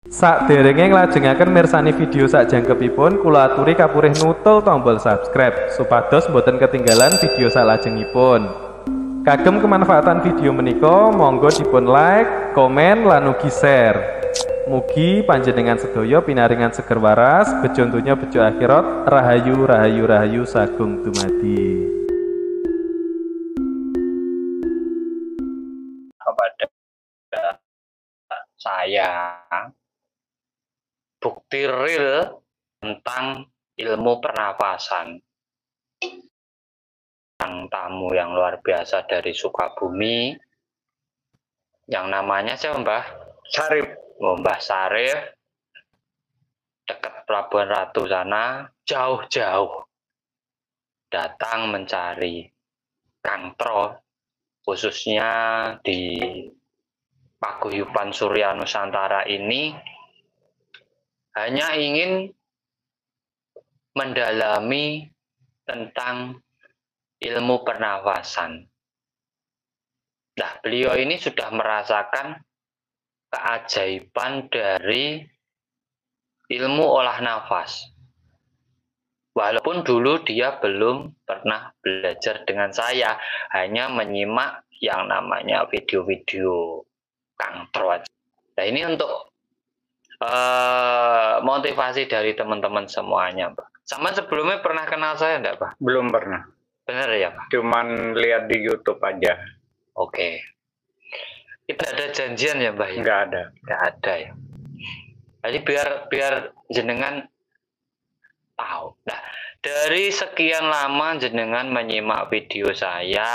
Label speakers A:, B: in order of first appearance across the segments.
A: Sakderenge nglajengaken mirsani video sakjangkepipun, kula aturi kapurih nutul tombol subscribe supados boten ketinggalan video salajengipun. Kagem kemanfaatan video menika, monggo dipun like, komen, lan ugi share. Mugi panjenengan sedaya pinaringan seger waras, bejo donya bejo akhirat, rahayu rahayu rahayu sagung dumadi.
B: Kepada saya bukti real tentang ilmu pernafasan. Tamu yang luar biasa dari Sukabumi yang namanya siapa Mbah? Sarif. Mbah Sarif dekat Pelabuhan Ratu sana, jauh-jauh datang mencari Kang Tro, khususnya di Paguyuban Surya Nusantara ini hanya ingin mendalami tentang ilmu pernafasan. Nah, beliau ini sudah merasakan keajaiban dari ilmu olah nafas. Walaupun dulu dia belum pernah belajar dengan saya, hanya menyimak yang namanya video-video Kang Tro. Nah, ini untuk motivasi dari teman-teman semuanya, Pak. Sama sebelumnya pernah kenal saya enggak, Pak?
C: Belum pernah.
B: Benar ya, Pak?
C: Cuman lihat di YouTube aja.
B: Oke. Kita ada janjian ya, Mbak?
C: Nggak ada.
B: Nggak ada ya. Jadi biar jenengan tahu. Nah, dari sekian lama jenengan menyimak video saya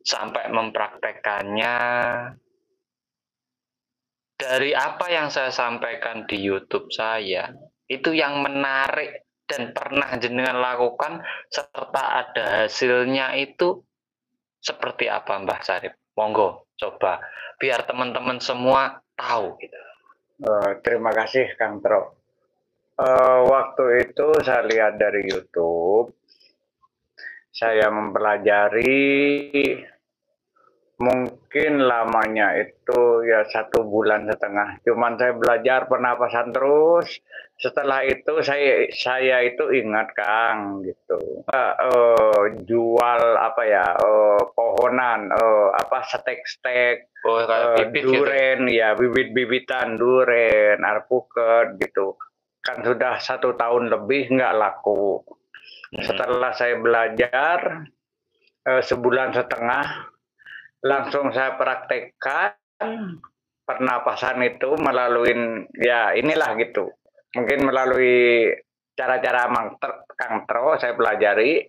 B: sampai mempraktekannya, dari apa yang saya sampaikan di YouTube saya, itu yang menarik dan pernah jenengan lakukan serta ada hasilnya itu seperti apa, Mbah Sarif? Monggo, coba biar teman-teman semua tahu gitu.
C: Terima kasih Kang Tro. Waktu itu saya lihat dari YouTube, saya mempelajari, mungkin lamanya itu ya 1,5 bulan. Cuman saya belajar pernapasan terus. Setelah itu saya itu ingat Kang gitu. Jual apa ya, pohonan, stek-stek, duren gitu. Ya bibit-bibitan duren, alpukat gitu. Kan sudah 1 tahun lebih nggak laku. Setelah saya belajar 1,5 bulan, langsung saya praktekkan pernapasan itu melalui ya inilah gitu. Mungkin melalui cara-cara Kang Tro saya pelajari.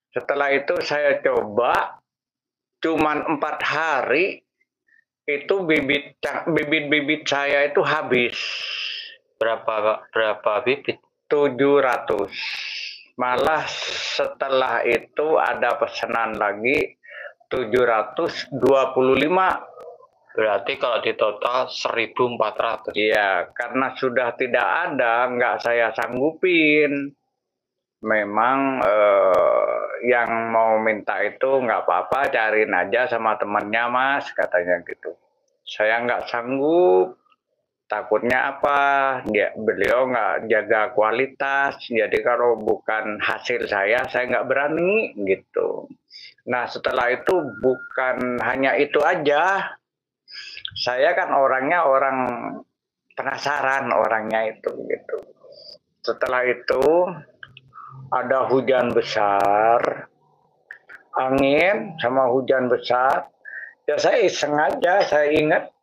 C: Setelah itu saya coba, cuman 4 hari itu bibit-bibit saya itu habis.
B: Berapa bibit?
C: 700. Malah setelah itu ada pesanan lagi 725.
B: Berarti kalau di total 1.400.
C: Iya, karena sudah tidak ada, nggak saya sanggupin. Memang yang mau minta itu nggak apa-apa, cariin aja sama temannya Mas, katanya gitu. Saya nggak sanggup, takutnya apa? Beliau nggak jaga kualitas, jadi kalau bukan hasil saya nggak berani gitu. Nah setelah itu bukan hanya itu aja. Saya kan orangnya orang penasaran orangnya itu gitu. Setelah itu ada hujan besar, angin sama hujan besar. Ya saya iseng aja, saya ingat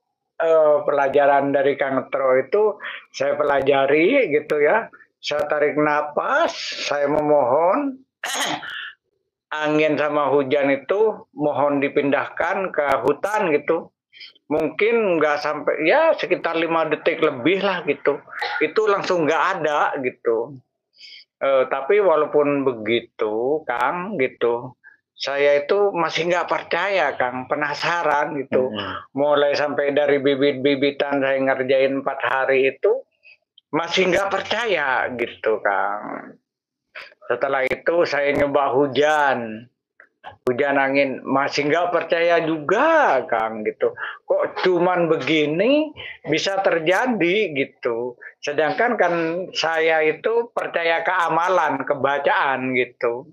C: pelajaran dari Kang Tro itu saya pelajari gitu ya. Saya tarik napas, saya memohon angin sama hujan itu mohon dipindahkan ke hutan gitu. Mungkin nggak sampai ya sekitar 5 detik lebih lah gitu. Itu langsung nggak ada gitu. Tapi walaupun begitu Kang gitu, saya itu masih nggak percaya Kang, penasaran gitu. Mulai sampai dari bibit-bibitan saya ngerjain 4 hari itu masih nggak percaya gitu Kang. Setelah itu saya nyoba hujan. hujan angin masih nggak percaya juga Kang gitu. Kok cuman begini bisa terjadi gitu. Sedangkan kan saya itu percaya ke amalan, kebacaan gitu.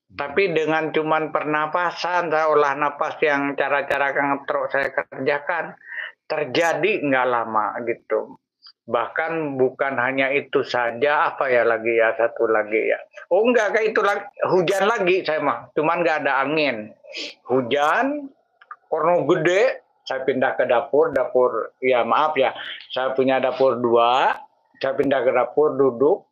C: Tapi dengan cuman pernapasan, saya olah napas yang cara-cara Kang Tro saya kerjakan, terjadi nggak lama gitu. Bahkan bukan hanya itu saja, apa ya lagi ya, satu lagi ya. Oh enggak, kayak itu lagi, hujan lagi saya mah, cuman nggak ada angin. Hujan, korno gede, saya pindah ke dapur, dapur ya maaf ya, saya punya dapur dua, saya pindah ke dapur duduk,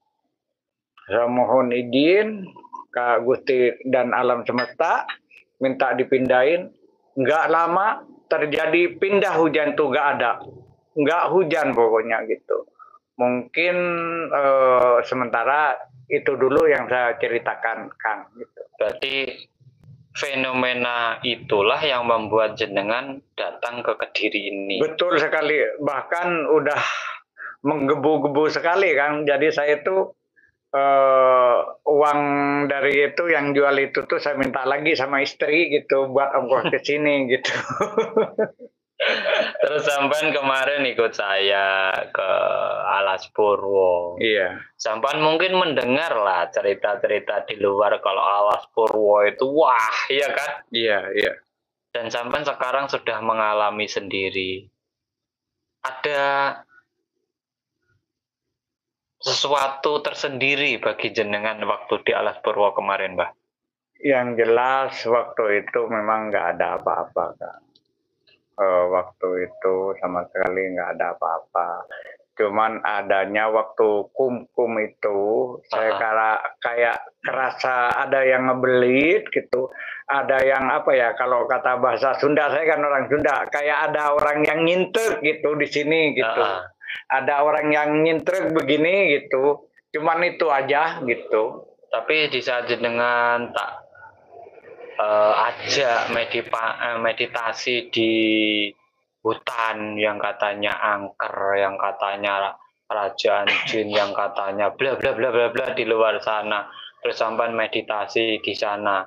C: saya mohon izin ke Gusti dan alam semesta, minta dipindahin. Nggak lama terjadi pindah hujan tuh nggak ada, nggak hujan pokoknya gitu. Mungkin sementara itu dulu yang saya ceritakan Kang. Gitu.
B: Berarti fenomena itulah yang membuat jenengan datang ke Kediri ini.
C: Betul sekali, bahkan udah menggebu-gebu sekali Kang. Jadi saya itu uang dari itu yang jual itu tuh saya minta lagi sama istri gitu buat ongkos ke sini gitu.
B: Terus sampean kemarin ikut saya ke Alas Purwo.
C: Iya.
B: Sampean mungkin mendengar lah cerita-cerita di luar kalau Alas Purwo itu wah, iya kan?
C: Iya, iya.
B: Dan sampean sekarang sudah mengalami sendiri. Ada sesuatu tersendiri bagi jenengan waktu di Alas Purwo kemarin, Mbah?
C: Yang jelas waktu itu memang nggak ada apa-apa, Kak. Waktu itu sama sekali nggak ada apa-apa. Cuman adanya waktu kum itu, saya kayak kerasa ada yang ngebelit gitu. Ada yang apa ya, kalau kata bahasa Sunda, saya kan orang Sunda, kayak ada orang yang ngintek gitu di sini gitu. Ada orang yang ngintrek begini gitu. Cuman itu aja gitu.
B: Tapi di saat jenengan tak ajak meditasi di hutan yang katanya angker, yang katanya kerajaan jin, yang katanya bla bla bla bla bla di luar sana, terus sampai meditasi di sana,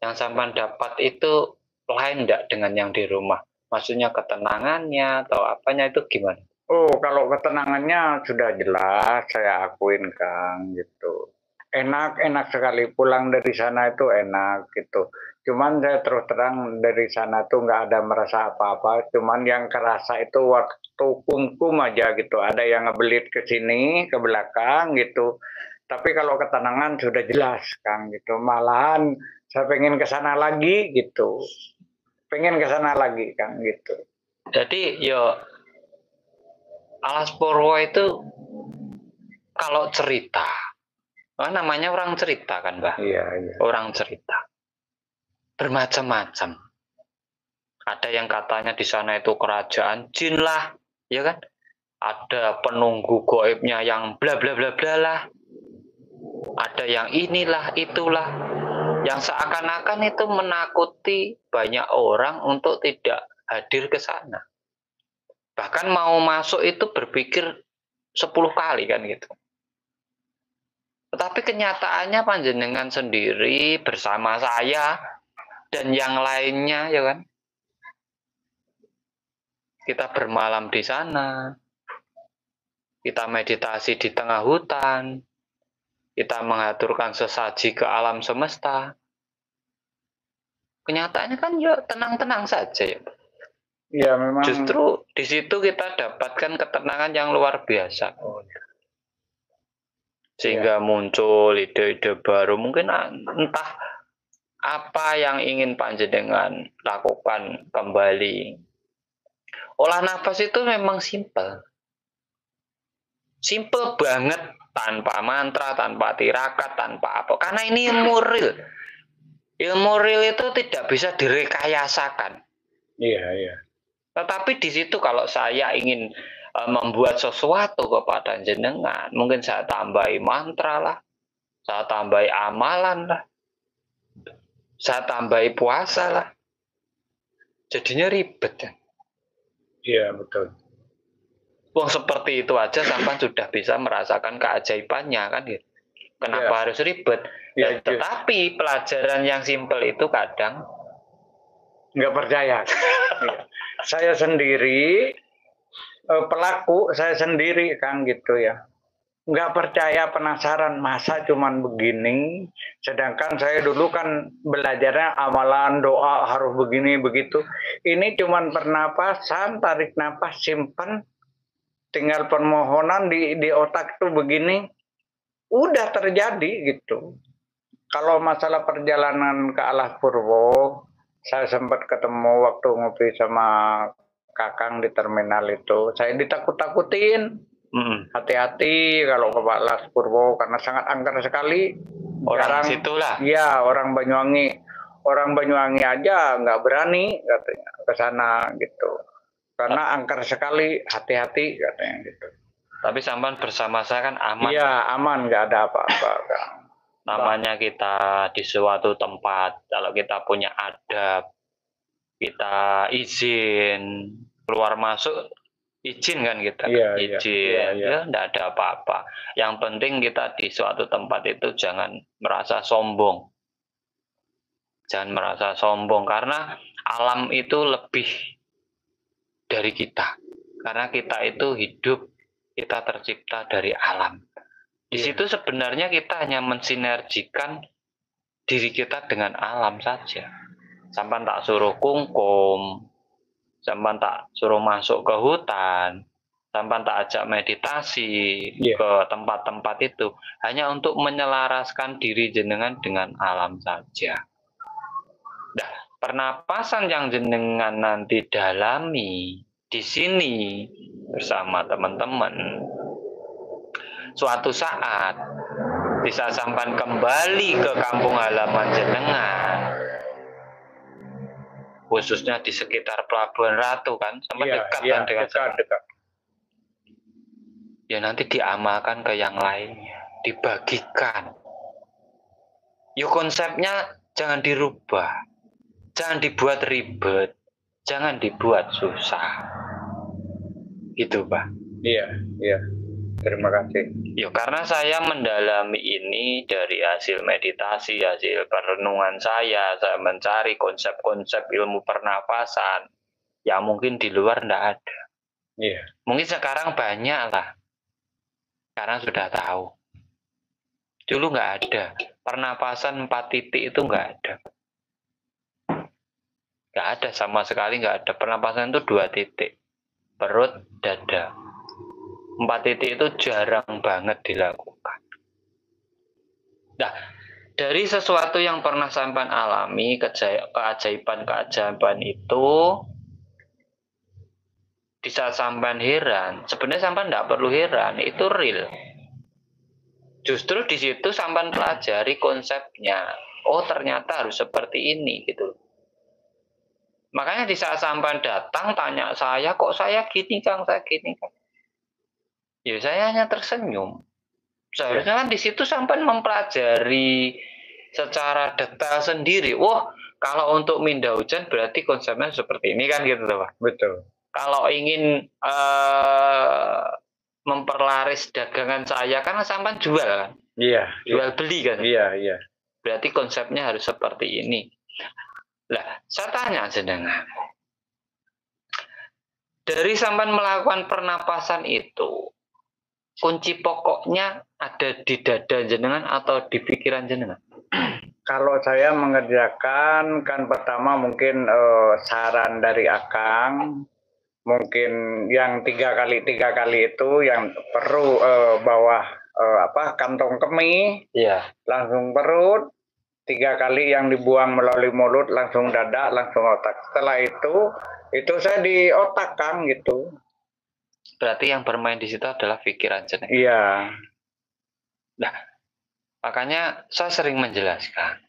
B: yang sampai dapat itu lain enggak dengan yang di rumah? Maksudnya ketenangannya atau apanya itu gimana?
C: Oh, kalau ketenangannya sudah jelas saya akuin Kang gitu. Enak sekali pulang dari sana itu enak gitu. Cuman saya terus terang dari sana tuh nggak ada merasa apa-apa. Cuman yang kerasa itu waktu kum aja gitu. Ada yang ngebelit ke sini, ke belakang gitu. Tapi kalau ketenangan sudah jelas Kang gitu. Malahan saya pengen ke sana lagi gitu. Pengen ke sana lagi Kang gitu.
B: Jadi yo Alas Purwo itu kalau cerita, namanya orang cerita kan, Mbah?
C: Iya, iya.
B: Orang cerita. Bermacam-macam. Ada yang katanya di sana itu kerajaan jin lah, ya kan? Ada penunggu goibnya yang bla bla bla bla lah. Ada yang inilah, itulah. Yang seakan-akan itu menakuti banyak orang untuk tidak hadir ke sana. Bahkan mau masuk itu berpikir 10 kali kan gitu. Tetapi kenyataannya panjenengan sendiri bersama saya dan yang lainnya ya kan. Kita bermalam di sana. Kita meditasi di tengah hutan. Kita mengaturkan sesaji ke alam semesta. Kenyataannya kan ya tenang-tenang saja ya.
C: Ya memang.
B: Justru di situ kita dapatkan ketenangan yang luar biasa. Sehingga muncul ide-ide baru. Mungkin entah apa yang ingin panjenengan lakukan kembali. Olah nafas itu memang simpel. Simpel banget. Tanpa mantra, tanpa tirakat, tanpa apa. Karena ini ilmu real. Ilmu real itu tidak bisa direkayasakan.
C: Iya, iya.
B: Tetapi di situ kalau saya ingin membuat sesuatu kepada jenengan, mungkin saya tambahi mantra lah, saya tambahi amalan lah, saya tambahi puasa lah. Jadinya ribet ya.
C: Iya, betul.
B: Wong seperti itu aja sampai sudah bisa merasakan keajaibannya kan gitu. Kenapa harus ribet?
C: Ya,
B: Tetapi pelajaran yang simpel itu kadang
C: nggak percaya. Saya sendiri pelaku, saya sendiri kan gitu ya. Nggak percaya, penasaran, masa cuman begini, sedangkan saya dulu kan belajarnya amalan, doa harus begini begitu. Ini cuman pernapasan, tarik napas, simpen, tinggal permohonan di otak itu begini, udah terjadi gitu. Kalau masalah perjalanan ke Alas Purwo, saya sempat ketemu waktu ngopi sama Kakang di terminal itu, saya ditakut-takutin. Hati-hati kalau ke Alas Purwo karena sangat angker sekali.
B: orang situlah.
C: Iya, orang Banyuwangi. Orang Banyuwangi aja nggak berani katanya ke sana gitu. Karena angker sekali, hati-hati katanya gitu.
B: Tapi sampan bersama saya kan aman.
C: Iya, aman, nggak ada apa-apa.
B: Namanya kita di suatu tempat, kalau kita punya adab, kita izin, keluar masuk, izin kan kita, izin, ya enggak ada apa-apa. Yang penting kita di suatu tempat itu jangan merasa sombong. Jangan merasa sombong, karena alam itu lebih dari kita. Karena kita itu hidup, kita tercipta dari alam. Di situ sebenarnya kita hanya mensinergikan diri kita dengan alam saja. Sampai tak suruh kungkum, sampai tak suruh masuk ke hutan, sampai tak ajak meditasi ke tempat-tempat itu, hanya untuk menyelaraskan diri jenengan dengan alam saja. Nah, pernapasan yang jenengan nanti dalami di sini bersama teman-teman, suatu saat bisa sampai kembali ke kampung halaman jenengan, khususnya di sekitar Pelabuhan Ratu kan, sampai dekat kan dengan dekat. Ya nanti diamalkan ke yang lainnya, dibagikan. Yuk konsepnya jangan dirubah, jangan dibuat ribet, jangan dibuat susah. Gitu Pak.
C: Iya. Terima kasih.
B: Ya karena saya mendalami ini dari hasil meditasi, hasil perenungan saya mencari konsep-konsep ilmu pernapasan yang mungkin di luar enggak ada.
C: Iya.
B: Mungkin sekarang banyak lah, karena sudah tahu. Dulu nggak ada. Pernapasan 4 titik itu nggak ada. Nggak ada sama sekali, nggak ada. Pernapasan itu 2 titik. Perut, dada. 4 titik itu jarang banget dilakukan. Nah, dari sesuatu yang pernah sampean alami, keajaiban-keajaiban itu, di saat sampean heran, sebenarnya sampean tidak perlu heran, itu real. Justru di situ sampean pelajari konsepnya. Oh, ternyata harus seperti ini gitu. Makanya di saat sampean datang tanya saya, kok saya gini Kang, saya gini Kang. Ya saya hanya tersenyum. Seharusnya kan di situ sampai mempelajari secara detail sendiri. Wah, kalau untuk minda hujan berarti konsepnya seperti ini kan gitu Pak.
C: Betul.
B: Kalau ingin memperlaris dagangan saya kan sampai jual kan.
C: Iya.
B: Jual beli kan.
C: Iya.
B: Berarti konsepnya harus seperti ini. Lah, saya tanya jenengan. Dari sampai melakukan pernapasan itu, kunci pokoknya ada di dada jenengan atau di pikiran jenengan?
C: Kalau saya mengerjakan, kan pertama mungkin saran dari Akang, mungkin yang 3 kali itu yang perlu bawah kantong kemih, langsung perut, 3 kali yang dibuang melalui mulut, langsung dada, langsung otak. Setelah itu saya di otak Kang gitu.
B: Berarti yang bermain di situ adalah pikiran jenengan.
C: Iya.
B: Nah, makanya saya sering menjelaskan,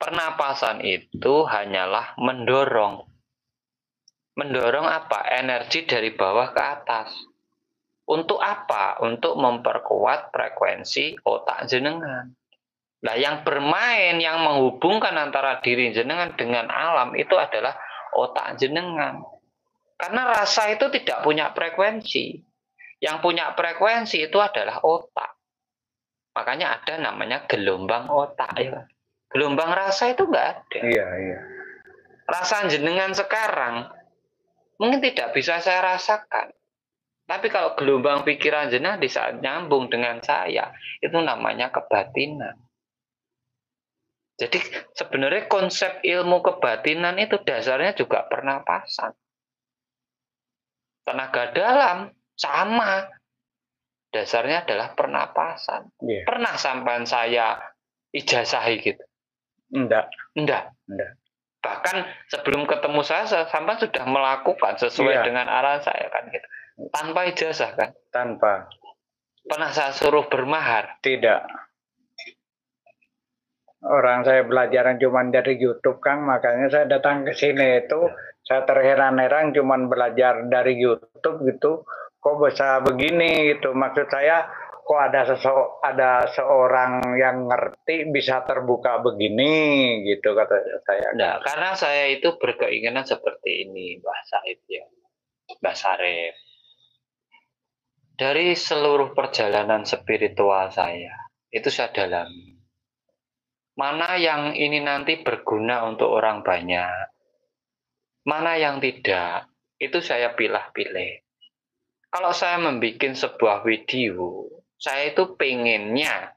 B: pernapasan itu hanyalah mendorong. Mendorong apa? Energi dari bawah ke atas. Untuk apa? Untuk memperkuat frekuensi otak jenengan. Nah, yang bermain, yang menghubungkan antara diri jenengan dengan alam itu adalah otak jenengan. Karena rasa itu tidak punya frekuensi. Yang punya frekuensi itu adalah otak. Makanya ada namanya gelombang otak ya. Gelombang rasa itu nggak ada.
C: Iya, iya.
B: Rasa jenengan sekarang mungkin tidak bisa saya rasakan. Tapi kalau gelombang pikiran jenengan di saat nyambung dengan saya, itu namanya kebatinan. Jadi sebenarnya konsep ilmu kebatinan itu dasarnya juga pernapasan. Tenaga dalam sama. Dasarnya adalah pernapasan.
C: Iya.
B: Pernah sampai saya ijazahi gitu?
C: Enggak.
B: Enggak. Bahkan sebelum ketemu saya sampai sudah melakukan sesuai
C: Iya.
B: dengan arahan saya kan gitu. Tanpa ijazah kan?
C: Tanpa.
B: Pernah saya suruh bermahar?
C: Tidak. Orang saya belajaran cuma dari YouTube, Kang, makanya saya datang ke sini itu saya terheran-heran cuma belajar dari YouTube gitu. Kok bisa begini gitu. Maksud saya kok ada seorang yang ngerti bisa terbuka begini gitu kata saya.
B: Nah, karena saya itu berkeinginan seperti ini, Mbah Said ya. Mbah Sarif. Dari seluruh perjalanan spiritual saya, itu saya dalami. Mana yang ini nanti berguna untuk orang banyak, mana yang tidak, itu saya pilih-pilih. Kalau saya membuat sebuah video, saya itu pengennya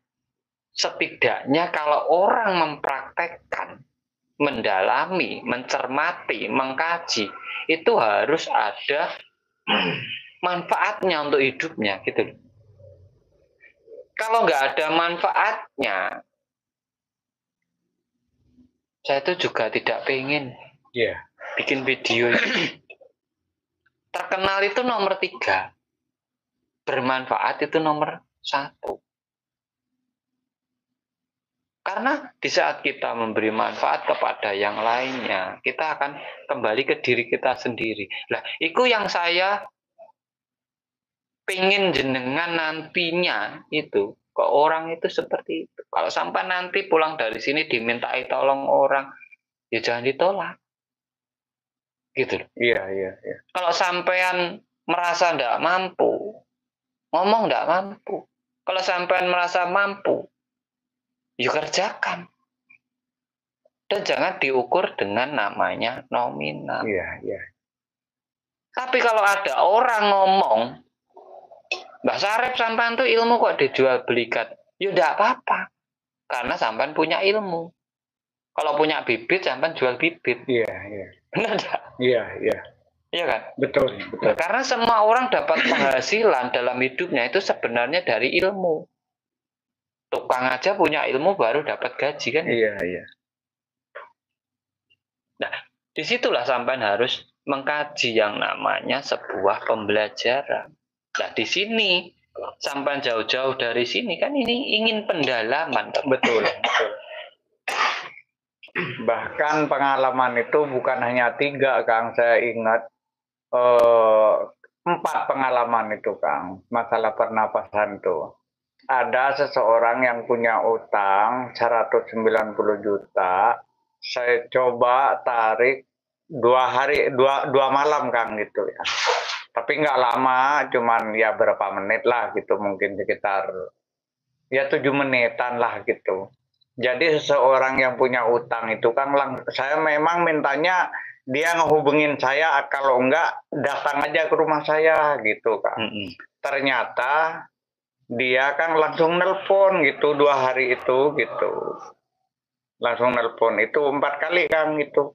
B: setidaknya kalau orang mempraktekkan, mendalami, mencermati, mengkaji, itu harus ada manfaatnya untuk hidupnya gitu. Kalau nggak ada manfaatnya, saya itu juga tidak pengen bikin video itu. Terkenal itu nomor 3, bermanfaat itu nomor 1. Karena di saat kita memberi manfaat kepada yang lainnya, kita akan kembali ke diri kita sendiri. Nah, itu yang saya pengen jenengan nantinya itu ke orang itu seperti itu. Kalau sampai nanti pulang dari sini dimintai tolong orang, ya jangan ditolak. Gitu.
C: Iya.
B: Kalau sampean merasa tidak mampu, ngomong tidak mampu. Kalau sampean merasa mampu, ya kerjakan. Dan jangan diukur dengan namanya nominal.
C: Iya.
B: Tapi kalau ada orang ngomong, Mbah Sarip sampean tuh ilmu kok dijual belikan, ya tidak apa-apa. Karena sampean punya ilmu. Kalau punya bibit, sampean jual bibit.
C: Iya.
B: Benar tidak?
C: Iya.
B: Iya kan?
C: Betul.
B: Karena semua orang dapat penghasilan dalam hidupnya itu sebenarnya dari ilmu. Tukang aja punya ilmu baru dapat gaji kan?
C: Iya.
B: Nah, disitulah sampean harus mengkaji yang namanya sebuah pembelajaran. Nah, di sini sampean jauh-jauh dari sini kan ini ingin pendalaman.
C: Betul. Bahkan pengalaman itu bukan hanya 3, Kang. Saya ingat 4 pengalaman itu, Kang. Masalah pernapasan itu. Ada seseorang yang punya utang 190 juta. Saya coba tarik 2 malam, Kang, gitu ya. Tapi nggak lama, cuman ya berapa menit lah gitu, mungkin sekitar ya 7 menitan lah gitu. Jadi seseorang yang punya utang itu kan saya memang mintanya dia ngehubungin saya, kalau enggak datang aja ke rumah saya gitu, Kang. Ternyata dia kan langsung nelpon gitu 2 hari itu gitu. Langsung nelpon itu 4 kali, Kang, itu.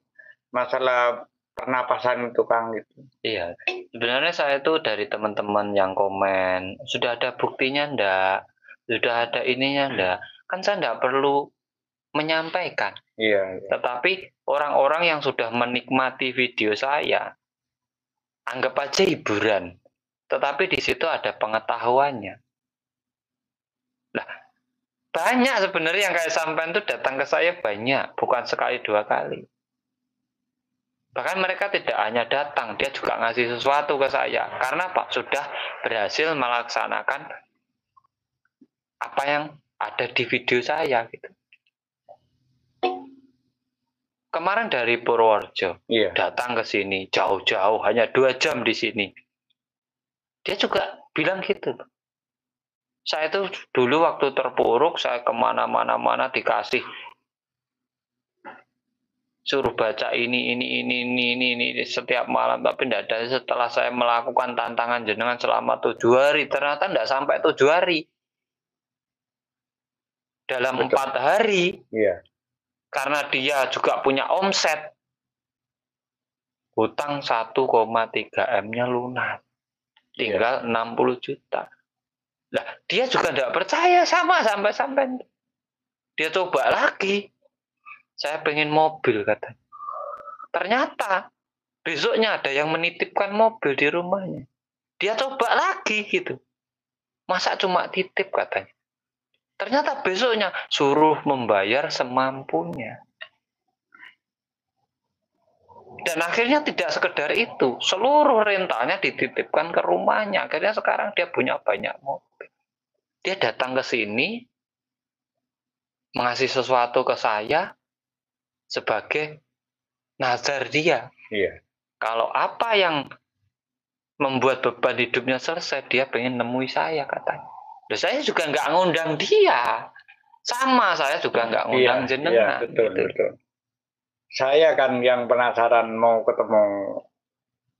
C: Masalah pernapasan itu, Kang, gitu.
B: Iya, sebenarnya saya itu dari teman-teman yang komen, sudah ada buktinya enggak? Sudah ada ininya enggak? Kan saya enggak perlu menyampaikan.
C: Iya.
B: Tetapi orang-orang yang sudah menikmati video saya, anggap aja hiburan. Tetapi di situ ada pengetahuannya. Nah, banyak sebenarnya yang kayak sampean itu datang ke saya banyak, bukan sekali 2 kali. Bahkan mereka tidak hanya datang, dia juga ngasih sesuatu ke saya. Karena Pak sudah berhasil melaksanakan apa yang ada di video saya gitu. Kemarin dari Purworejo, datang ke sini jauh-jauh, hanya 2 jam di sini. Dia juga bilang gitu. Saya itu dulu waktu terpuruk, saya kemana-mana dikasih suruh baca ini setiap malam, tapi tidak ada. Setelah saya melakukan tantangan jenengan selama 7 hari, ternyata tidak sampai 7 hari. Dalam 4 hari,
C: Iya.
B: karena dia juga punya omset, hutang 1,3 M-nya lunas, tinggal 60 juta. Nah, dia juga tidak percaya sama sampai dia coba lagi. Saya pengen mobil katanya. Ternyata besoknya ada yang menitipkan mobil di rumahnya. Dia coba lagi gitu. Masa cuma titip katanya. Ternyata besoknya suruh membayar semampunya. Dan akhirnya tidak sekedar itu. Seluruh rentalnya dititipkan ke rumahnya. Akhirnya sekarang dia punya banyak mobil. Dia datang ke sini mengasih sesuatu ke saya sebagai nazar dia.
C: Iya.
B: Kalau apa yang membuat beban hidupnya selesai, dia pengen nemui saya katanya. Loh, saya juga nggak ngundang dia. Sama, saya juga nggak ngundang jenengan.
C: Iya, betul,
B: gitu.
C: betul. Saya kan yang penasaran mau ketemu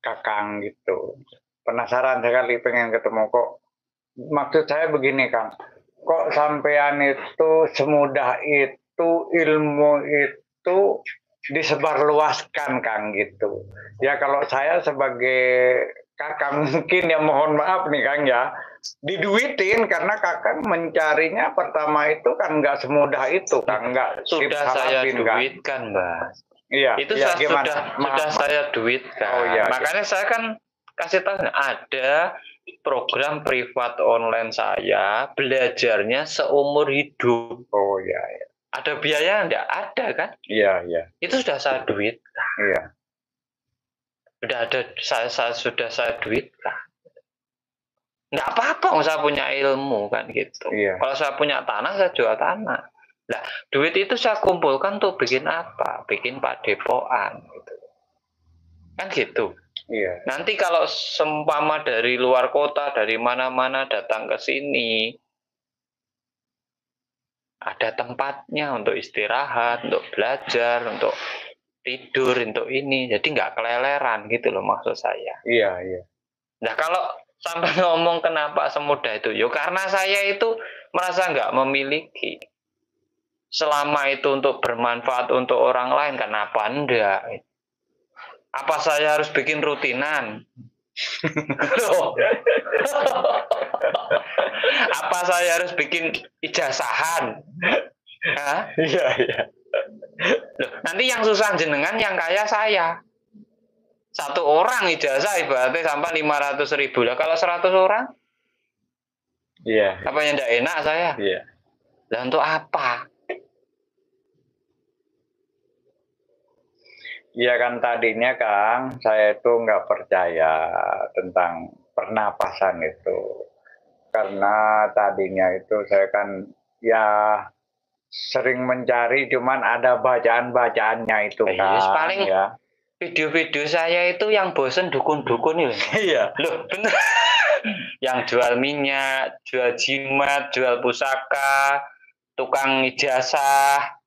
C: Kakang gitu. Penasaran sekali pengen ketemu kok. Maksud saya begini, Kang. Kok sampean itu semudah itu ilmu itu disebarluaskan, Kang, gitu. Ya kalau saya sebagai Kakang mungkin ya mohon maaf nih, Kang, ya. Diduitin karena Kakang mencarinya pertama itu kan nggak semudah itu, Kang. Nggak
B: Sudah saya duitkan, Mbak.
C: Iya,
B: Itu
C: ya,
B: sudah saya duitkan.
C: Oh, iya,
B: Makanya saya kan kasih tahu ada program privat online saya, belajarnya seumur hidup.
C: Oh iya, iya.
B: Ada biaya enggak? Ada kan?
C: Iya, iya.
B: Itu sudah saya duit.
C: Iya.
B: Sudah ada sudah saya duit. Enggak apa-apa, saya punya ilmu kan gitu.
C: Iya.
B: Kalau saya punya tanah, saya jual tanah. Nah, duit itu saya kumpulkan untuk bikin apa? Bikin padepokan gitu. Kan gitu.
C: Iya.
B: Nanti kalau seumpama dari luar kota, dari mana-mana datang ke sini, ada tempatnya untuk istirahat, untuk belajar, untuk tidur, untuk ini. Jadi nggak keleleran gitu loh maksud saya.
C: Iya, iya.
B: Nah kalau sampai ngomong kenapa semudah itu, yo karena saya itu merasa nggak memiliki. Selama itu untuk bermanfaat untuk orang lain, kenapa enggak? Apa saya harus bikin rutinan? Apa saya harus bikin ijazahan?
C: Iya, iya.
B: Loh, nanti yang susah jenengan, yang kaya saya. 1 orang ijazah ibaratnya sampai 500.000. Lah kalau 100 orang?
C: Iya.
B: Apa yang enggak enak saya?
C: Iya.
B: Lah untuk apa?
C: Iya kan tadinya, Kang, saya itu nggak percaya tentang pernapasan itu. Karena tadinya itu saya kan ya sering mencari, cuman ada bacaan-bacaannya itu, Kang.
B: Yes, paling
C: ya.
B: video-video saya itu yang bosen dukun-dukun ini.
C: Iya.
B: Loh, bener. Yang jual minyak, jual jimat, jual pusaka, tukang ijazah,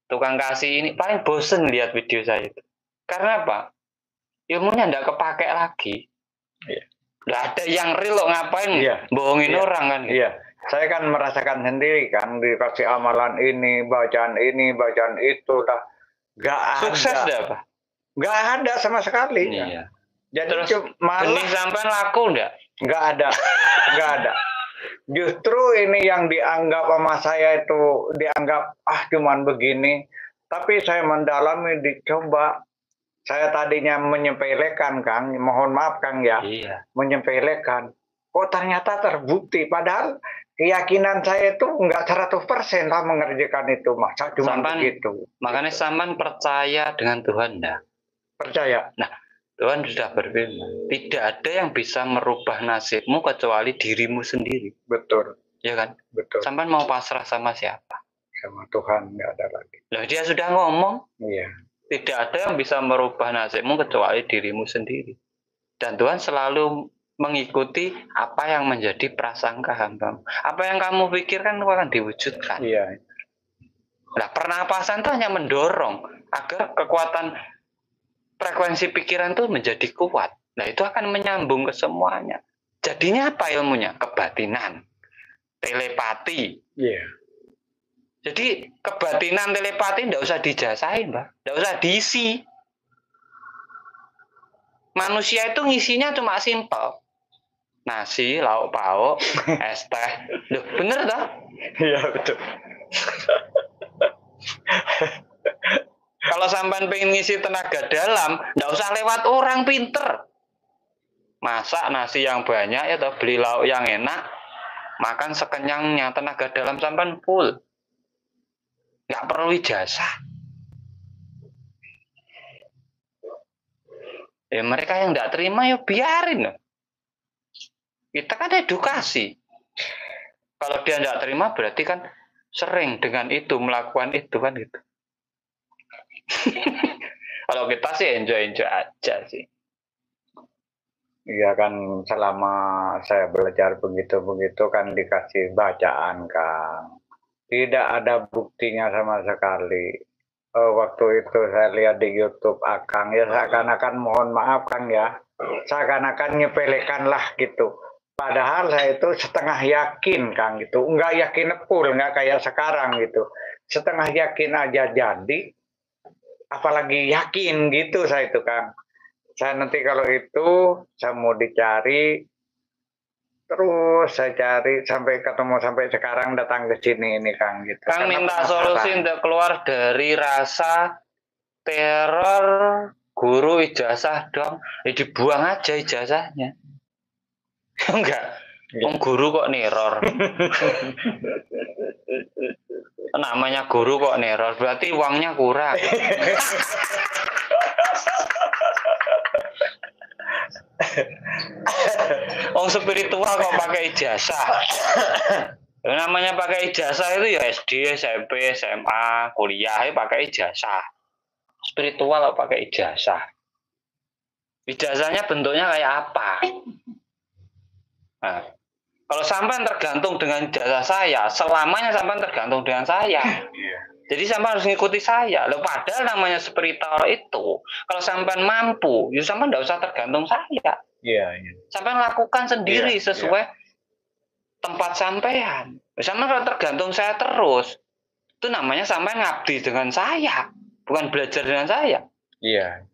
B: tukang kasih ini, paling bosen lihat video saya itu. Karena apa? Ilmunya nggak kepake lagi.
C: Iya.
B: Nggak ada yang real loh, ngapain bohongin
C: Iya.
B: orang kan? Gitu.
C: Iya. Saya kan merasakan sendiri kan, dikasih amalan ini, bacaan itu, dah nggak ada.
B: Sukses dah apa?
C: Nggak ada sama sekali.
B: Iya.
C: Jadi
B: Terus
C: malah
B: benih sampai laku nggak?
C: nggak ada, nggak ada. Justru ini yang dianggap sama saya itu dianggap cuman begini. Tapi saya mendalami, dicoba. Saya tadinya menyepelekan, Kang. Mohon maaf, Kang, ya.
B: Iya.
C: Menyepelekan. Kok ternyata terbukti. Padahal keyakinan saya itu nggak 100% lah mengerjakan itu. Masa cuma begitu.
B: Makanya Saman percaya dengan Tuhan, dah.
C: Percaya.
B: Nah, Tuhan sudah berfirman, tidak ada yang bisa merubah nasibmu kecuali dirimu sendiri.
C: Betul.
B: Ya kan?
C: Betul.
B: Saman mau pasrah sama siapa?
C: Sama Tuhan, nggak ada lagi.
B: Loh, dia sudah ngomong.
C: Iya.
B: Tidak ada yang bisa merubah nasibmu kecuali dirimu sendiri. Dan Tuhan selalu mengikuti apa yang menjadi prasangka hamba. Apa yang kamu pikirkan akan diwujudkan.
C: Iya.
B: Nah, pernapasan itu hanya mendorong agar kekuatan frekuensi pikiran itu menjadi kuat. Nah, itu akan menyambung ke semuanya. Jadinya apa ilmunya? Kebatinan, telepati.
C: Iya.
B: Jadi kebatinan telepati tidak usah dijasain, Mbak. Tidak usah diisi. Manusia itu ngisinya cuma simpel. Nasi, lauk pauk, es teh. Loh, bener toh?
C: Iya, betul.
B: Kalau sampean pengen ngisi tenaga dalam, nggak usah lewat orang pinter. Masak nasi yang banyak ya toh, beli lauk yang enak, makan sekenyangnya, tenaga dalam sampean full. Nggak perlu ijazah. Ya mereka yang nggak terima ya biarin. Kita kan edukasi. Kalau dia nggak terima berarti kan sering dengan itu melakukan itu kan gitu. Kalau kita sih enjoy aja sih.
C: Iya kan, selama saya belajar begitu-begitu kan dikasih bacaan, Kang. Tidak ada buktinya sama sekali. Waktu itu saya lihat di YouTube Akang, ya seakan-akan, mohon maaf Kang ya, seakan-akan nyepelekan lah gitu. Padahal saya itu setengah yakin Kang gitu, nggak yakin full, nggak kayak sekarang gitu. Setengah yakin aja jadi, apalagi yakin gitu saya itu Kang. Saya nanti kalau itu saya mau dicari, terus saya cari sampai ketemu, sampai sekarang datang ke sini ini Kang gitu.
B: Kang
C: Karena
B: minta
C: penasaran.
B: solusi untuk keluar dari rasa teror guru ijazah dong. Dibuang aja ijazahnya. Enggak. Guru kok neror. Namanya guru kok neror, berarti uangnya kurang. Spiritual kok pakai ijazah. Namanya pakai ijazah itu ya SD, SMP, SMA, kuliah pakai ijazah. Spiritual kok pakai ijazah. Ijazahnya bentuknya kayak apa? Nah, kalau sampean tergantung dengan ijazah saya, selamanya sampean tergantung dengan saya. Jadi sampean harus ngikuti saya. Loh, padahal namanya spiritual itu, kalau sampean mampu, ya sampean enggak usah tergantung saya.
C: Iya.
B: Sampean lakukan sendiri sesuai tempat sampean. Sampean kalau tergantung saya terus, itu namanya sampean ngabdi dengan saya, bukan belajar dengan saya.
C: Iya.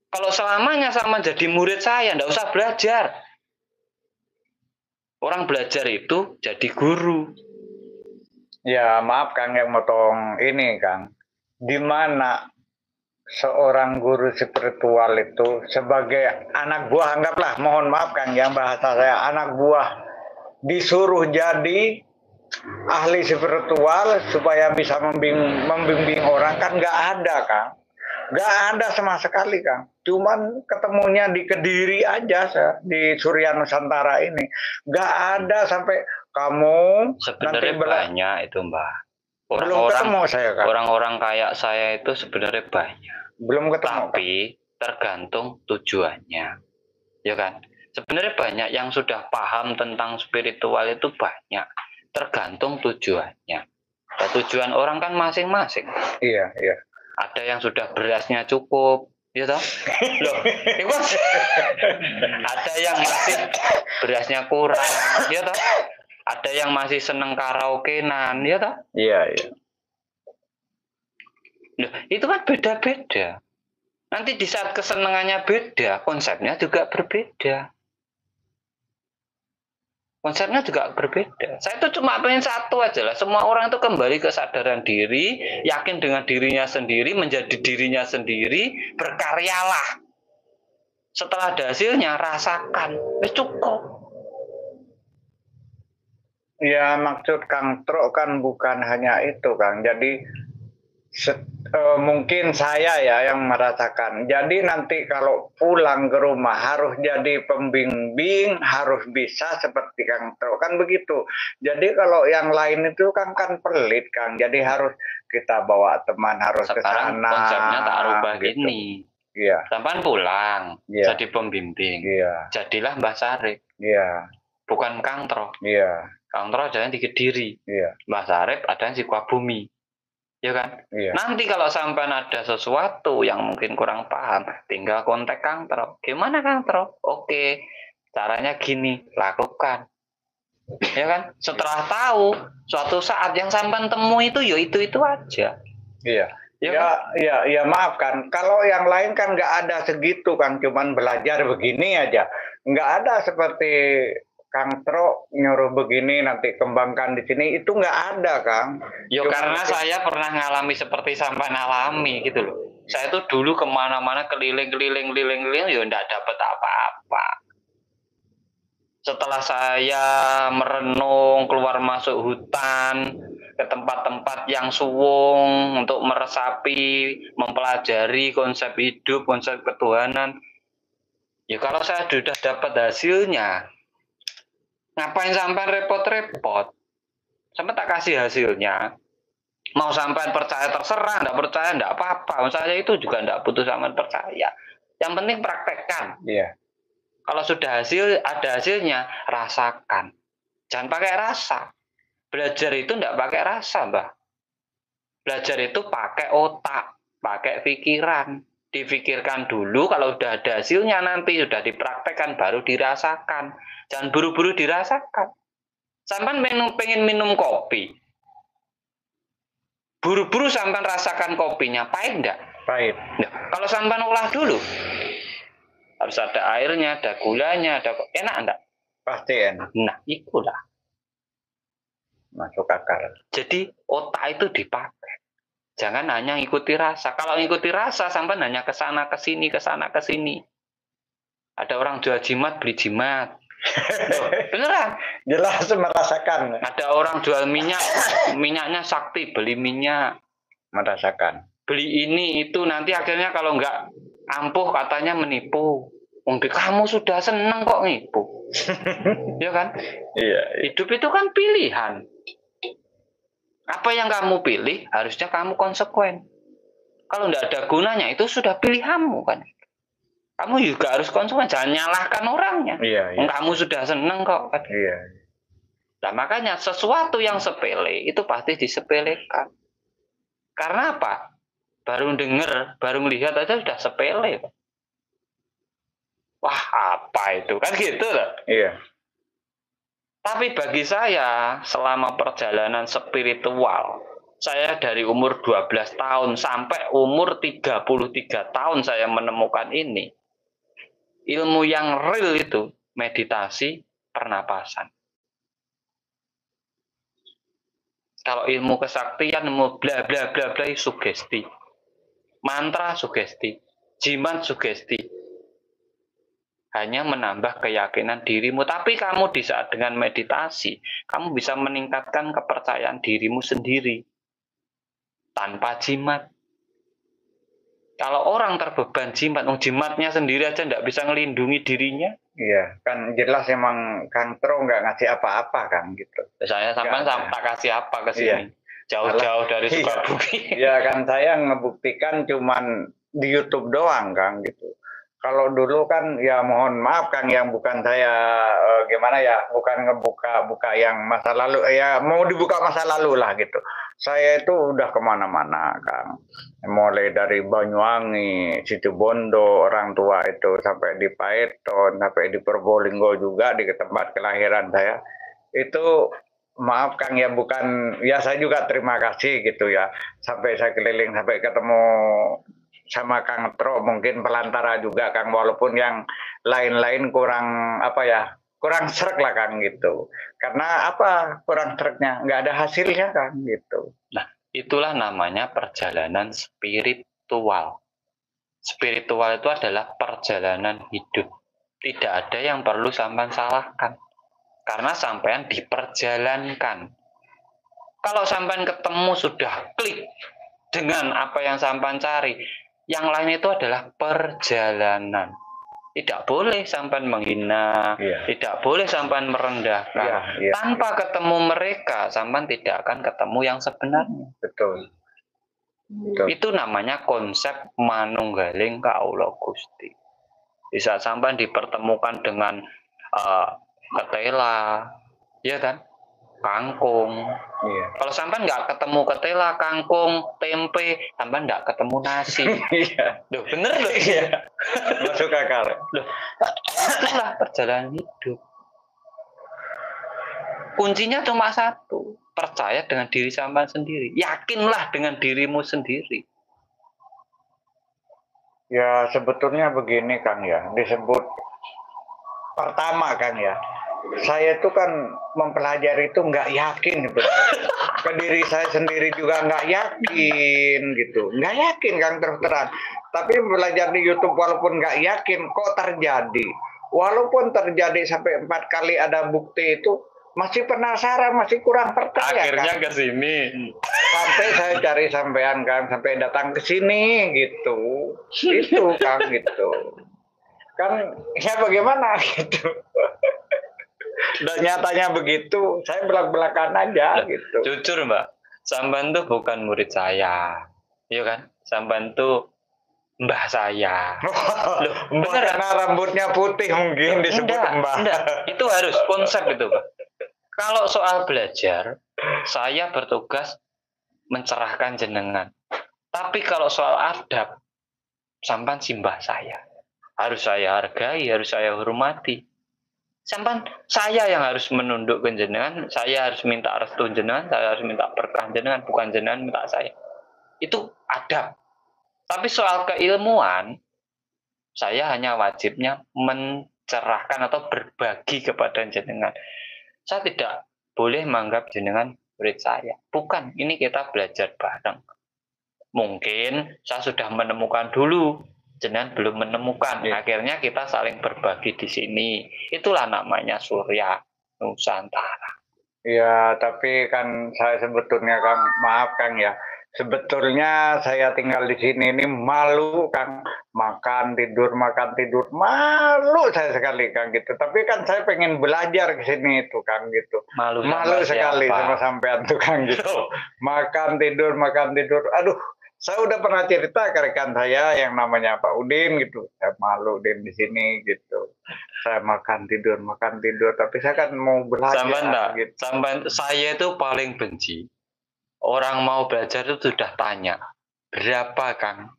B: Kalau selamanya sama jadi murid saya, enggak usah belajar. Orang belajar itu jadi guru.
C: Ya maaf Kang yang motong ini Kang. Di mana seorang guru spiritual itu sebagai anak buah, anggaplah, mohon maaf Kang yang bahasa saya anak buah, disuruh jadi ahli spiritual supaya bisa membimbing orang, kan nggak ada Kang. Nggak ada sama sekali Kang. Cuman ketemunya di Kediri aja, di Surya Nusantara ini. Nggak ada sampai kamu
B: sebenarnya
C: nanti
B: banyak itu Mbak.
C: Belum ketemu saya Kang.
B: Orang-orang kayak saya itu sebenarnya banyak.
C: Belum ketemu.
B: Tapi tergantung tujuannya. Ya kan? Sebenarnya banyak yang sudah paham tentang spiritual itu banyak. Tergantung tujuannya. Nah, tujuan orang kan masing-masing.
C: Iya.
B: Ada yang sudah berasnya cukup, ya toh? Loh, itu ada yang masih berasnya kurang, ya toh? Ada yang masih seneng karaokean, ya toh?
C: Iya.
B: Loh, itu kan beda-beda. Nanti di saat kesenangannya beda, konsepnya juga berbeda. Konsepnya juga berbeda. Saya itu cuma pengen satu aja lah. Semua orang itu kembali ke kesadaran diri, yakin dengan dirinya sendiri, menjadi dirinya sendiri, berkaryalah. Setelah ada hasilnya, rasakan. Cukup.
C: Ya maksud Kang Tro kan bukan hanya itu Kang. Jadi mungkin saya ya yang merasakan. Jadi nanti kalau pulang ke rumah harus jadi pembimbing, harus bisa seperti Kang Tro, kan begitu. Jadi kalau yang lain itu kan pelit Kang. Jadi harus kita bawa teman, harus ke
B: sekarang
C: sana.
B: konsepnya tak rubah
C: gitu.
B: gini.
C: Iya.
B: Sampan pulang,
C: Iya.
B: jadi pembimbing.
C: Iya.
B: Jadilah Mbah Sarip,
C: Iya.
B: bukan Kang Tro.
C: Iya.
B: Kang Tro ada yang di Kediri,
C: Iya.
B: Mbah Sarip ada yang di Sukabumi. Ya kan?
C: Iya.
B: Nanti kalau sampai ada sesuatu yang mungkin kurang paham, tinggal kontak Kang Tro. Gimana Kang Tro? Oke, caranya gini, lakukan. Ya kan? Setelah tahu, suatu saat yang sampai temu itu, ya itu aja.
C: Iya.
B: Ya,
C: ya maaf kan. Kalau yang lain kan nggak ada segitu, Kang. Cuman belajar begini aja. Nggak ada seperti Kang Tro nyuruh begini, nanti kembangkan di sini. Itu nggak ada, Kang.
B: Ya karena saya pernah ngalami seperti sampai alami gitu loh. Saya tuh dulu kemana-mana keliling, ya nggak dapat apa-apa. Setelah saya merenung, keluar masuk hutan, ke tempat-tempat yang suwung untuk meresapi, mempelajari konsep hidup, konsep ketuhanan. Ya kalau saya sudah dapat hasilnya, ngapain sampai repot-repot? Sampai tak kasih hasilnya. Mau sampai percaya terserah, enggak percaya enggak apa-apa. Saya itu juga enggak butuh sampai percaya. Yang penting praktekkan.
C: Iya.
B: Kalau sudah ada hasilnya, rasakan. Jangan pakai rasa. Belajar itu enggak pakai rasa, Mbah. Belajar itu pakai otak, pakai pikiran. Difikirkan dulu, kalau sudah ada hasilnya nanti sudah dipraktekkan, baru dirasakan. Jangan buru-buru dirasakan. Sampai pengen minum kopi. Buru-buru sampai rasakan kopinya, pahit enggak?
C: Pahit.
B: Nah, kalau sampai olah dulu, harus ada airnya, ada gulanya, ada enak enggak?
C: Pasti enak.
B: Nah, itulah.
C: Masuk akal.
B: Jadi otak itu dipakai. Jangan hanya ikuti rasa. Kalau ikuti rasa, sampai hanya ke sana ke sini, ke sana ke sini. Ada orang jual jimat, beli jimat. Loh, beneran?
C: Jelas merasakan.
B: Ada orang jual minyak, minyaknya sakti, beli minyak.
C: Merasakan.
B: Beli ini itu nanti akhirnya kalau nggak ampuh katanya menipu. Mungkin kamu sudah seneng kok nipu. Ya kan?
C: Iya.
B: Hidup itu kan pilihan. Apa yang kamu pilih harusnya kamu konsekuen. Kalau nggak ada gunanya itu sudah pilihanmu kan. Kamu juga harus konsekuen. Jangan nyalahkan orangnya.
C: Iya.
B: Kamu sudah seneng kok. Kan?
C: Iya.
B: Nah makanya sesuatu yang sepele itu pasti disepelekan. Karena apa? Baru dengar, baru melihat aja sudah sepele. Wah apa itu? Kan gitu loh.
C: Iya.
B: Tapi bagi saya, selama perjalanan spiritual, saya dari umur 12 tahun sampai umur 33 tahun saya menemukan ini. Ilmu yang real itu, meditasi, pernapasan. Kalau ilmu kesaktian, ilmu bla bla bla bla, sugesti. Mantra sugesti, jimat sugesti. Hanya menambah keyakinan dirimu. Tapi kamu di saat dengan meditasi, kamu bisa meningkatkan kepercayaan dirimu sendiri. Tanpa jimat. Kalau orang terbeban jimat, jimatnya sendiri aja nggak bisa ngelindungi dirinya.
C: Iya, kan jelas emang Kang Tro nggak ngasih apa-apa kan gitu.
B: Saya sampai tak kasih apa ke sini. Iya. Jauh-jauh dari Sukabumi.
C: Iya kan saya ngebuktikan cuman di YouTube doang Kang gitu. Kalau dulu kan ya mohon maaf Kang yang bukan saya gimana ya, bukan ngebuka yang masa lalu, ya mau dibuka masa lalu lah gitu. Saya itu udah kemana-mana Kang, mulai dari Banyuwangi, Situbondo, orang tua itu sampai di Paeton, sampai di Probolinggo juga di tempat kelahiran saya. Itu maaf Kang ya bukan, ya saya juga terima kasih gitu ya, sampai saya keliling sampai ketemu sama Kang Tro, mungkin pelantara juga Kang, walaupun yang lain-lain kurang apa ya, kurang srek lah Kang gitu. Karena apa kurang sreknya? Nggak ada hasilnya Kang gitu.
B: Nah itulah namanya perjalanan spiritual. Spiritual itu adalah perjalanan hidup. Tidak ada yang perlu sampean salahkan. Karena sampean diperjalankan. Kalau sampean ketemu sudah klik dengan apa yang sampean cari, yang lain itu adalah perjalanan. Tidak boleh sampean menghina, tidak boleh sampean merendahkan. Tanpa ketemu mereka, sampean tidak akan ketemu yang sebenarnya.
C: Betul. Betul.
B: Itu namanya konsep manunggaling kaula Gusti. Bisa sampai dipertemukan dengan ketela, ya kan? Kangkung.
C: Iya.
B: Kalau sampai nggak ketemu ketela, kangkung, tempe, sampai nggak ketemu nasi.
C: Iya.
B: Loh, bener loh.
C: Iya. Masuk akal.
B: Loh, itulah perjalanan hidup. Kuncinya cuma satu, percaya dengan diri sampean sendiri. Yakinlah dengan dirimu sendiri.
C: Ya sebetulnya begini Kang ya, disebut pertama Kang ya, saya itu kan mempelajari itu nggak yakin sebenarnya. Ke diri saya sendiri juga nggak yakin gitu, nggak yakin Kang terus terang. Tapi belajar di YouTube walaupun nggak yakin kok terjadi, walaupun terjadi sampai 4 kali ada bukti itu masih penasaran, masih kurang percaya.
B: Akhirnya
C: Kang.
B: ke sini.
C: Sampai saya cari sampean Kang, sampai datang ke sini gitu, itu Kang gitu. Kan ya bagaimana gitu. Dan nyatanya begitu, saya belak-belakan aja gitu.
B: Jujur Mbak, sampean tuh bukan murid saya, iya kan? Sampean tuh mbah saya.
C: Loh, mbah karena rambutnya putih mungkin disebut mbah.
B: Enggak. Itu harus konsep itu Pak. Kalau soal belajar, saya bertugas mencerahkan jenengan. Tapi kalau soal adab, sampean simbah saya. Harus saya hargai, harus saya hormati. Sampai saya yang harus menunduk ke jenengan, saya harus minta restu jenengan, saya harus minta berkah jenengan, bukan jenengan minta saya. Itu adab. Tapi soal keilmuan, saya hanya wajibnya mencerahkan atau berbagi kepada jenengan. Saya tidak boleh menganggap jenengan murid saya. Bukan, ini kita belajar bareng. Mungkin saya sudah menemukan dulu, jenengan belum menemukan. Akhirnya kita saling berbagi di sini. Itulah namanya Surya Nusantara.
C: Ya, tapi kan saya sebetulnya Kang, maaf Kang ya. Sebetulnya saya tinggal di sini ini malu Kang, makan tidur malu saya sekali Kang gitu. Tapi kan saya pengen belajar ke sini itu Kang gitu. Malu sekali sama sampean tuh Kang gitu. Makan tidur. Aduh, saya udah pernah cerita ke rekan saya yang namanya Pak Udin gitu. Saya malu Udin di sini gitu. Saya makan tidur, tapi saya kan mau belajar.
B: Gitu. Saya itu paling benci. Orang mau belajar itu sudah tanya, berapa Kang?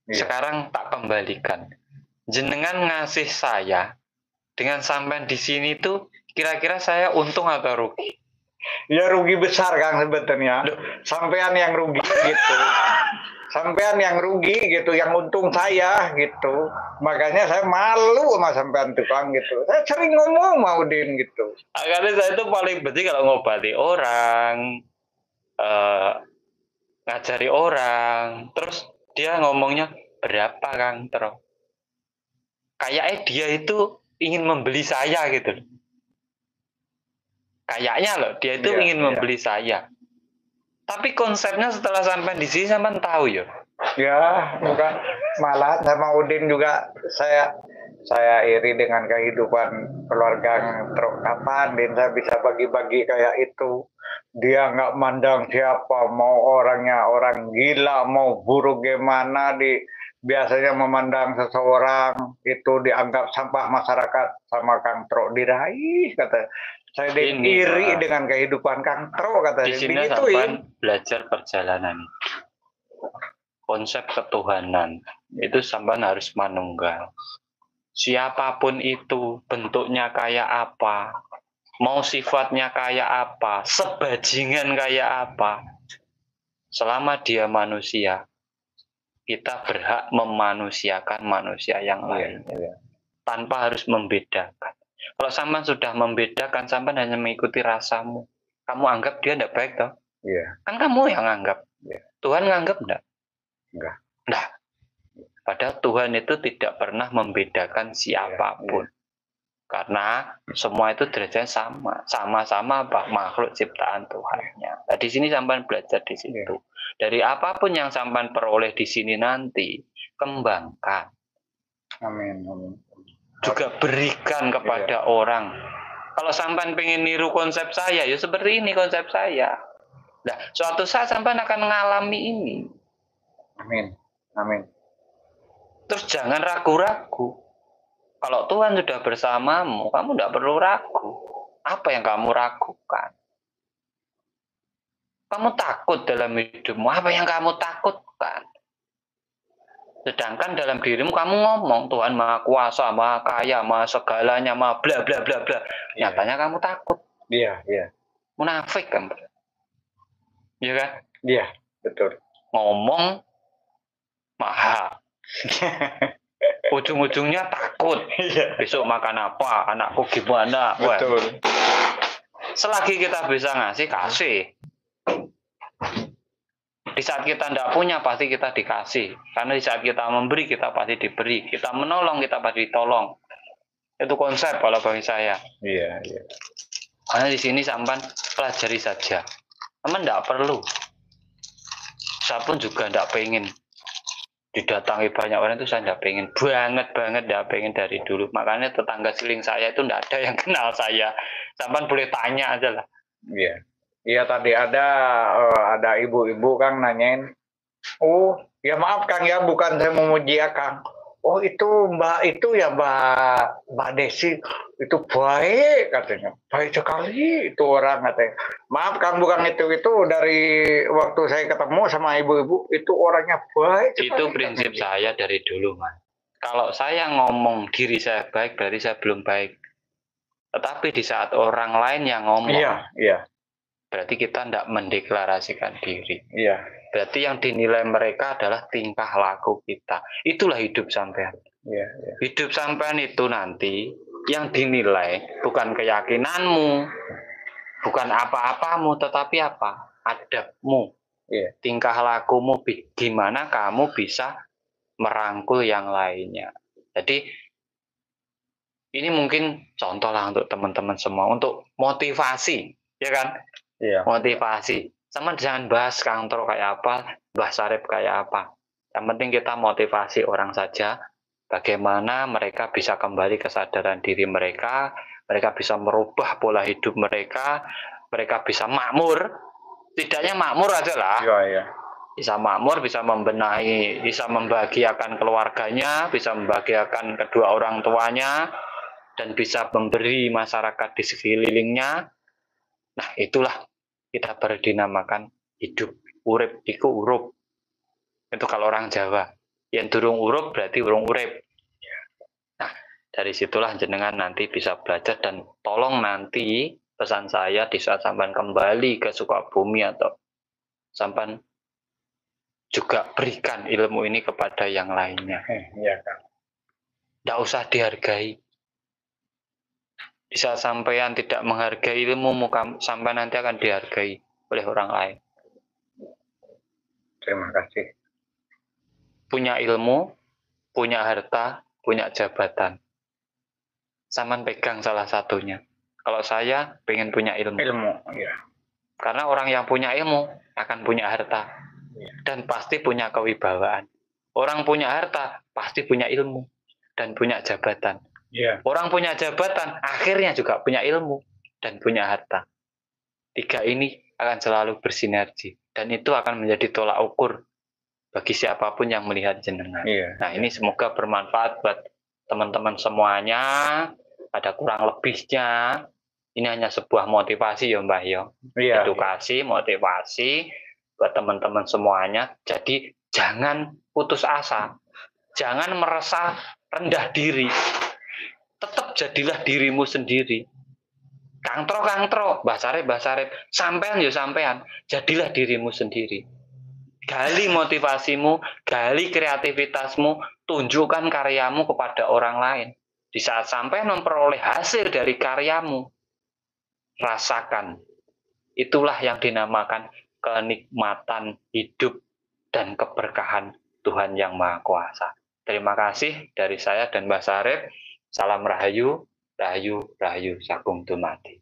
B: Iya. Sekarang tak kembalikan. Jenengan ngasih saya, dengan sampean di sini tuh, kira-kira saya untung atau rugi?
C: Ya rugi besar Kang sebetulnya. Sampean yang rugi gitu. Sampean yang rugi gitu, yang untung saya gitu. Makanya saya malu sama sampean tukang gitu. Saya sering ngomong sama Udin gitu.
B: Karena saya itu paling benci kalau ngobati orang, ngajari orang, terus dia ngomongnya berapa Kang terus. Kayaknya dia itu ingin membeli saya gitu. Kayaknya loh, dia itu ingin membeli saya. Tapi konsepnya setelah sampai di sini sampai tahu ya.
C: Ya, bukan malah sama Udin juga saya iri dengan kehidupan keluarga yang kapan Din saya bisa bagi-bagi kayak itu. Dia nggak mandang siapa, mau orangnya orang gila, mau buruk gimana biasanya memandang seseorang itu dianggap sampah masyarakat sama Kang Tro diraih kata. Saya iri dengan kehidupan Kang Tro kata.
B: Di sini sampai belajar perjalanan. Konsep ketuhanan itu sampai harus manunggal. Siapapun itu, bentuknya kayak apa, mau sifatnya kayak apa, sebajingan kayak apa, selama dia manusia, kita berhak memanusiakan manusia yang lain, tanpa harus membedakan. Kalau sampean sudah membedakan, sampean hanya mengikuti rasamu. Kamu anggap dia tidak baik, toh? Kan kamu yang anggap. Tuhan nganggap enggak?
C: Enggak.
B: Nah, padahal Tuhan itu tidak pernah membedakan siapapun. Karena semua itu derajatnya sama. Sama-sama makhluk ciptaan Tuhannya. Nah, di sini sampean belajar di situ. Dari apapun yang sampean peroleh di sini nanti, kembangkan.
C: Amin.
B: Juga berikan kepada orang. Kalau sampean pengen niru konsep saya, ya seperti ini konsep saya. Nah, suatu saat sampean akan mengalami ini.
C: Amin. Amin.
B: Terus jangan ragu-ragu. Kalau Tuhan sudah bersamamu, kamu tidak perlu ragu. Apa yang kamu ragukan? Kamu takut dalam hidupmu. Apa yang kamu takutkan? Sedangkan dalam dirimu kamu ngomong Tuhan Maha Kuasa, Maha Kaya, Maha Segalanya, Maha bla bla bla bla. Nyatanya kamu takut.
C: Iya, iya.
B: Munafik kan? Iya kan?
C: Iya, betul.
B: Ngomong maha. Ujung-ujungnya takut. Besok makan apa? Anakku gimana?
C: Betul.
B: Selagi kita bisa ngasih, kasih. Di saat kita tidak punya, pasti kita dikasih. Karena di saat kita memberi, kita pasti diberi. Kita menolong, kita pasti ditolong. Itu konsep kalau bagi saya.
C: Iya, iya.
B: Karena di sini sampan pelajari saja. Teman tidak perlu. Saya pun juga tidak pengen didatangi banyak orang itu, saya tidak pengen banget tidak pengen dari dulu. Makanya tetangga seling saya itu tidak ada yang kenal saya. Sampan boleh tanya aja lah.
C: Iya. Iya, tadi ada ibu-ibu Kang nanyain, oh ya maaf Kang ya, bukan saya memuji ya Kang. Oh itu Mbak itu ya Mbak Desi itu baik katanya, baik sekali itu orang katanya. Maaf Kang, bukan itu dari waktu saya ketemu sama ibu-ibu itu orangnya baik.
B: Itu prinsip saya dari dulu, Mas. Kalau saya ngomong diri saya baik, berarti saya belum baik. Tetapi di saat orang lain yang ngomong,
C: iya.
B: Berarti kita tidak mendeklarasikan diri.
C: Iya.
B: Berarti yang dinilai mereka adalah tingkah laku kita. Itulah hidup sampean.
C: Iya.
B: Hidup sampean itu nanti yang dinilai bukan keyakinanmu, bukan apa-apamu, tetapi apa? Adabmu.
C: Iya.
B: Tingkah lakumu, gimana kamu bisa merangkul yang lainnya. Jadi ini mungkin contoh lah untuk teman-teman semua, untuk motivasi, ya kan?
C: Iya.
B: Motivasi. Sama jangan bahas kantor kayak apa, bahas Sarip kayak apa. Yang penting kita motivasi orang saja, bagaimana mereka bisa kembali kesadaran diri mereka bisa merubah pola hidup mereka bisa makmur. Tidaknya makmur aja lah.
C: Iya.
B: Bisa makmur, bisa membenahi, bisa membahagiakan keluarganya, bisa membahagiakan kedua orang tuanya, dan bisa memberi masyarakat di sekelilingnya. Nah, itulah kita baru dinamakan hidup. Urip iku urup. Itu kalau orang Jawa. Yang durung urup berarti urung urip. Nah, dari situlah jenengan nanti bisa belajar, dan tolong nanti pesan saya di saat sampan kembali ke Sukabumi atau sampan juga berikan ilmu ini kepada yang lainnya.
C: Iya, Kang.
B: Tidak usah dihargai. Bisa sampean tidak menghargai ilmu, sampai nanti akan dihargai oleh orang lain.
C: Terima kasih.
B: Punya ilmu, punya harta, punya jabatan. Sampean pegang salah satunya. Kalau saya pengen punya ilmu.
C: Iya.
B: Karena orang yang punya ilmu akan punya harta.
C: Iya.
B: Dan pasti punya kewibawaan. Orang punya harta pasti punya ilmu dan punya jabatan.
C: Yeah.
B: Orang punya jabatan, akhirnya juga punya ilmu dan punya harta. Tiga ini akan selalu bersinergi, dan itu akan menjadi tolak ukur bagi siapapun yang melihat jenengan.
C: Yeah.
B: Nah, ini semoga bermanfaat buat teman-teman semuanya. Ada kurang lebihnya. Ini hanya sebuah motivasi ya Mbah yo.
C: Yeah.
B: Edukasi, motivasi buat teman-teman semuanya. Jadi jangan putus asa. Jangan merasa rendah diri. Tetap jadilah dirimu sendiri. Kangtro, Mbah Sarip, sampean ya sampean, jadilah dirimu sendiri. Gali motivasimu, gali kreativitasmu, tunjukkan karyamu kepada orang lain. Di saat sampean memperoleh hasil dari karyamu, rasakan. Itulah yang dinamakan kenikmatan hidup dan keberkahan Tuhan Yang Maha Kuasa. Terima kasih dari saya dan Mbah Sarip. Salam rahayu, rahayu, rahayu, sagung dumadi.